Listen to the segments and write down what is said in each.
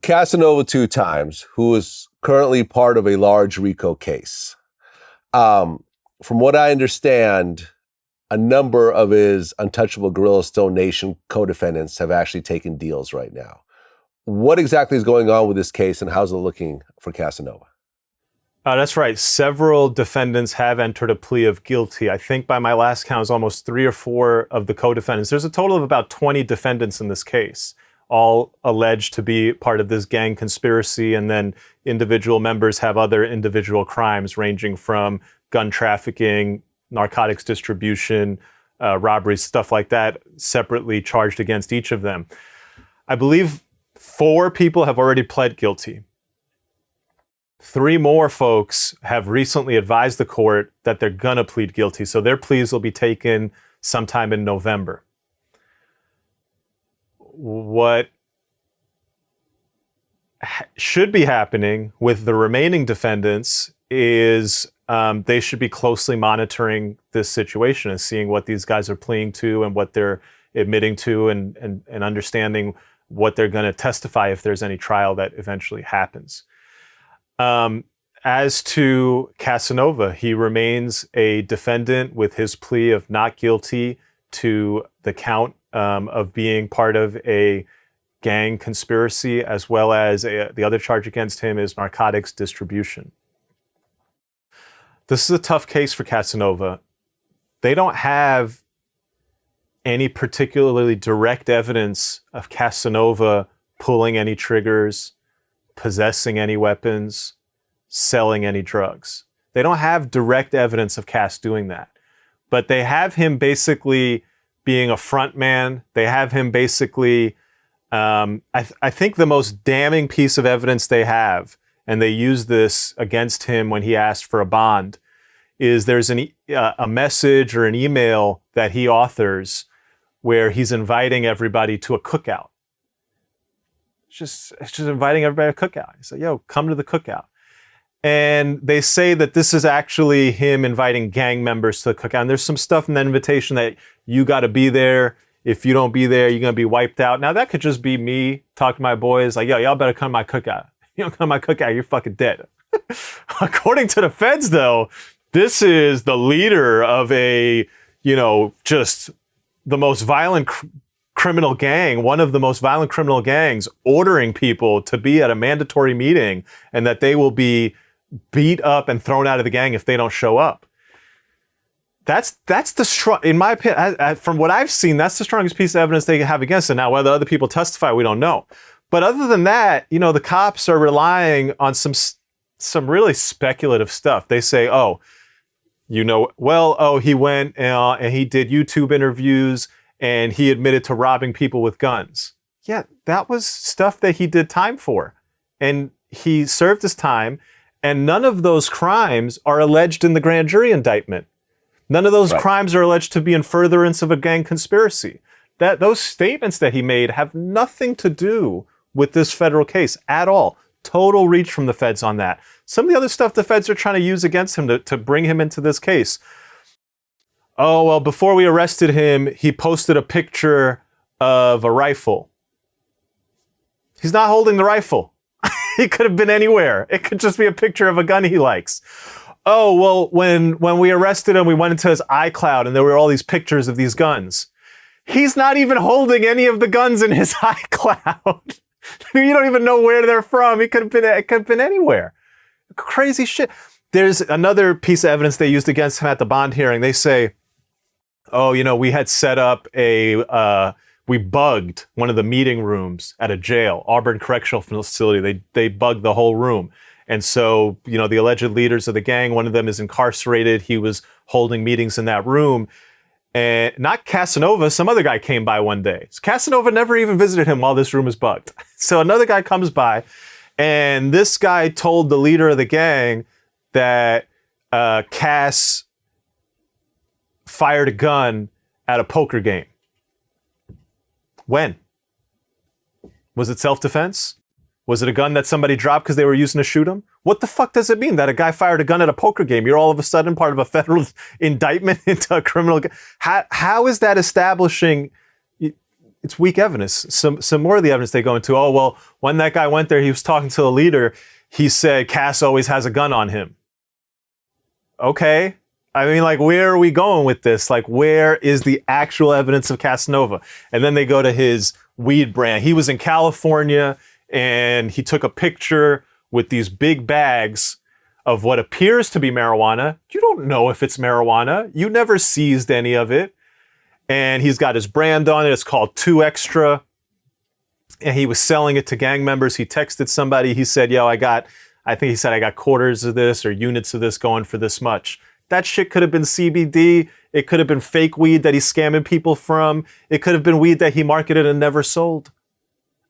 Casanova 2 times, who is currently part of a large RICO case. From what I understand, a number of his Untouchable Gorilla Stone Nation co-defendants have actually taken deals right now. What exactly is going on with this case, and how's it looking for Casanova? That's right. Several defendants have entered a plea of guilty. I think by my last count, it was almost 3 or 4 of the co-defendants. There's a total of about 20 defendants in this case, all alleged to be part of this gang conspiracy, and then individual members have other individual crimes ranging from gun trafficking, narcotics distribution, robberies, stuff like that, separately charged against each of them. I believe 4 people have already pled guilty. 3 more folks have recently advised the court that they're gonna plead guilty, so their pleas will be taken sometime in November. What should be happening with the remaining defendants is they should be closely monitoring this situation and seeing what these guys are pleading to and what they're admitting to, and understanding what they're going to testify if there's any trial that eventually happens. As to Casanova, he remains a defendant with his plea of not guilty to the count of being part of a gang conspiracy, as well as the other charge against him is narcotics distribution. This is a tough case for Casanova. They don't have any particularly direct evidence of Casanova pulling any triggers, possessing any weapons, selling any drugs. They don't have direct evidence of Cass doing that. But they have him basically being a front man. They have him basically, I think the most damning piece of evidence they have, and they use this against him when he asked for a bond, is there's a message or an email that he authors where he's inviting everybody to a cookout. It's just inviting everybody to a cookout. He said, yo, come to the cookout. And they say that this is actually him inviting gang members to the cookout. And there's some stuff in that invitation that you got to be there. If you don't be there, you're going to be wiped out. Now, that could just be me talking to my boys like, yo, y'all better come to my cookout. You don't come to my cookout, you're fucking dead. According to the feds, though, this is the leader of a, just the most violent criminal gang, one of the most violent criminal gangs, ordering people to be at a mandatory meeting and that they will be beat up and thrown out of the gang if they don't show up. That's the strong, in my opinion, from what I've seen, that's the strongest piece of evidence they have against it. Now, whether other people testify, we don't know. But other than that, the cops are relying on some really speculative stuff. They say, he went and he did YouTube interviews and he admitted to robbing people with guns. Yeah, that was stuff that he did time for. And he served his time, and none of those crimes are alleged in the grand jury indictment. None of those crimes are alleged to be in furtherance of a gang conspiracy. Those statements that he made have nothing to do with this federal case at all. Total reach from the feds on that. Some of the other stuff the feds are trying to use against him to bring him into this case. Oh, well, before we arrested him, he posted a picture of a rifle. He's not holding the rifle. He could have been anywhere. It could just be a picture of a gun he likes. Oh, well, when we arrested him, we went into his iCloud and there were all these pictures of these guns. He's not even holding any of the guns in his iCloud. You don't even know where they're from. It could have been anywhere. Crazy shit. There's another piece of evidence they used against him at the bond hearing. They say, we had set up we bugged one of the meeting rooms at a jail, Auburn Correctional Facility. They bugged the whole room. And so, the alleged leaders of the gang, one of them is incarcerated. He was holding meetings in that room. And not Casanova, some other guy came by one day. So Casanova never even visited him while this room is bugged. So another guy comes by, and this guy told the leader of the gang that Cass fired a gun at a poker game. When? Was it self-defense? Was it a gun that somebody dropped because they were using to shoot him? What the fuck does it mean that a guy fired a gun at a poker game? You're all of a sudden part of a federal indictment into a criminal. How is that establishing it's weak evidence. Some more of the evidence they go into, oh, well, when that guy went there, he was talking to the leader. He said Cass always has a gun on him. Okay. I mean, like, where are we going with this? Like, where is the actual evidence of Casanova? And then they go to his weed brand. He was in California and he took a picture with these big bags of what appears to be marijuana. You don't know if it's marijuana. You never seized any of it. And he's got his brand on it. It's called 2X's. And he was selling it to gang members. He texted somebody. He said, yo, I got quarters of this or units of this going for this much. That shit could have been CBD. It could have been fake weed that he's scamming people from. It could have been weed that he marketed and never sold.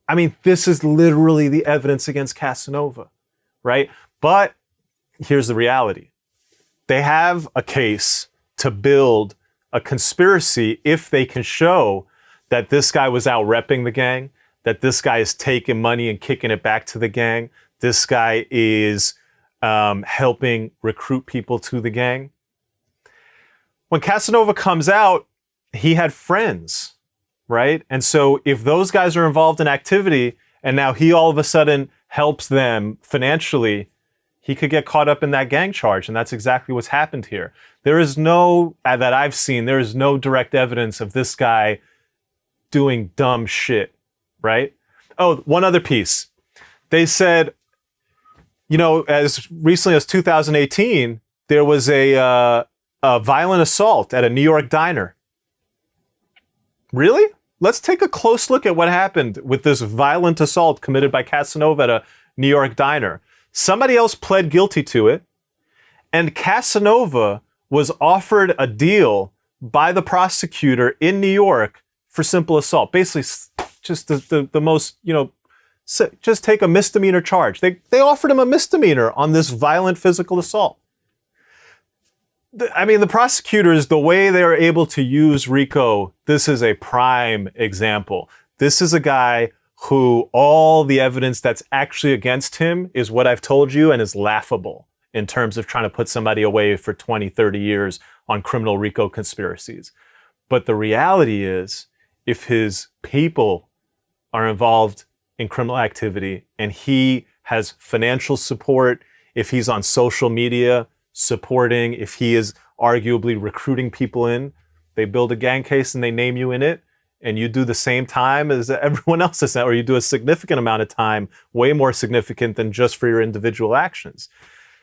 I mean, this is literally the evidence against Casanova, right? But here's the reality. They have a case to build a conspiracy if they can show that this guy was out repping the gang, that this guy is taking money and kicking it back to the gang. This guy is helping recruit people to the gang. When Casanova comes out, he had friends, right? And so if those guys are involved in activity and now he all of a sudden helps them financially, he could get caught up in that gang charge. And that's exactly what's happened here. There is no, that I've seen, there is no direct evidence of this guy doing dumb shit, right? Oh, one other piece. They said, you know, as recently as 2018, there was a violent assault at a New York diner. Really? Let's take a close look at what happened with this violent assault committed by Casanova at a New York diner. Somebody else pled guilty to it, and Casanova was offered a deal by the prosecutor in New York for simple assault. Basically, just the most, you know, just take a misdemeanor charge. They offered him a misdemeanor on this violent physical assault. I mean, the prosecutors, the way they're able to use RICO, this is a prime example. This is a guy who all the evidence that's actually against him is what I've told you and is laughable in terms of trying to put somebody away for 20, 30 years on criminal RICO conspiracies. But the reality is, if his people are involved in criminal activity and he has financial support, if he's on social media supporting, if he is arguably recruiting people in, they build a gang case and they name you in it, and you do the same time as everyone else is, or you do a significant amount of time, way more significant than just for your individual actions.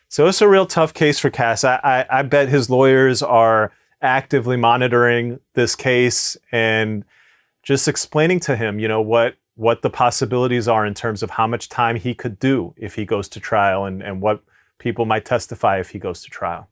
So it's a real tough case for Cass. I bet his lawyers are actively monitoring this case and just explaining to him, you know, what the possibilities are in terms of how much time he could do if he goes to trial and what people might testify if he goes to trial.